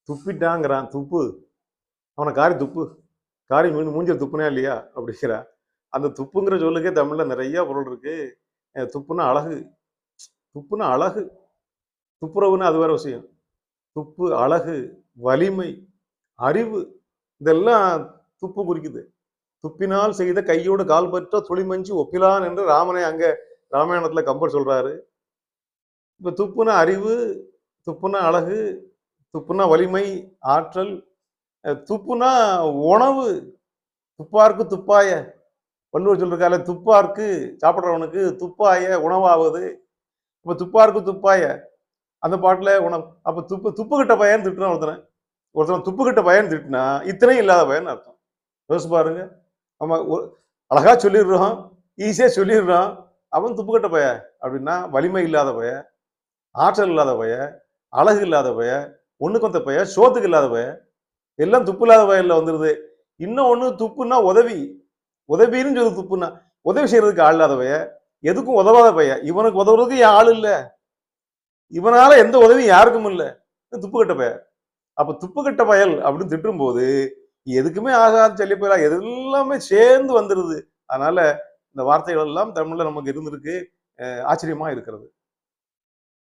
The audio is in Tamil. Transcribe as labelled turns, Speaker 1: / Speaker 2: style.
Speaker 1: துப்பிட்டாங்கிறான். துப்பு, அவனை காரி துப்பு, காரி மூஞ்சில துப்புனா இல்லையா அப்படிங்கிறா. அந்த துப்புங்கிற சொல்லுக்கே தமிழ்ல நிறைய பொருள் இருக்கு. துப்புனா அழகு, துப்புனா அழகு, துப்புரவுன்னு அது வேற விஷயம். துப்பு, அழகு, வலிமை, அறிவு, இதெல்லாம் துப்பு குறிக்குது. துப்பினால் செய்த கையோடு கால் பற்ற துளிமஞ்சி ஒப்பிலான் என்று ராமனை அங்க ராமாயணத்துல கம்பர் சொல்றாரு. இப்ப துப்புனா அறிவு, துப்புனா அழகு, துப்புனா வலிமை, ஆற்றல், துப்புனா உணவு. துப்பார்க்கு துப்பாய, வள்ளுவர் சொல்லிருக்கால, துப்பார்க்கு சாப்பிடுறவனுக்கு துப்பாய உணவாவது. இப்ப துப்பார்க்கு துப்பாய அந்த பாட்டுல உணவு. அப்ப துப்பு கிட்ட பையன் திட்டுறான் ஒருத்தன் துப்பு கிட்ட பையன் திட்டுனா இத்தனையும் இல்லாத பையன் அர்த்தம். யோசிச்சு பாருங்க. நம்ம அழகா சொல்லிடுறோம், ஈஸியா சொல்லிடுறோம். அவன் துப்பு கட்ட பைய அப்படின்னா வலிமை இல்லாத பைய, ஆற்றல் இல்லாத பைய, அழகு இல்லாத பைய, ஒண்ணுக்கு வந்த பைய, சோத்துக்கு இல்லாத பைய, எல்லாம் துப்பு இல்லாத பையன்ல வந்துருது. இன்னும் ஒண்ணு துப்புன்னா உதவி, உதவின்னு சொல்லி துப்புன்னா உதவி செய்யறதுக்கு ஆள் இல்லாத பைய, எதுக்கும் உதவாத பைய, இவனுக்கு உதவுறதுக்கு ஆள் இல்ல, இவனால எந்த உதவியும் யாருக்கும் இல்ல, துப்பு கட்ட பைய. அப்ப துப்பு கட்ட பயல் அப்படின்னு திட்டும் போது எதுக்குமே ஆகாது சொல்லி போயிடா, எல்லாமே சேர்ந்து வந்துருது. அதனால இந்த வார்த்தைகள் எல்லாம் தமிழ்ல நமக்கு இருந்திருக்கு. ஆச்சரியமா இருக்கிறது.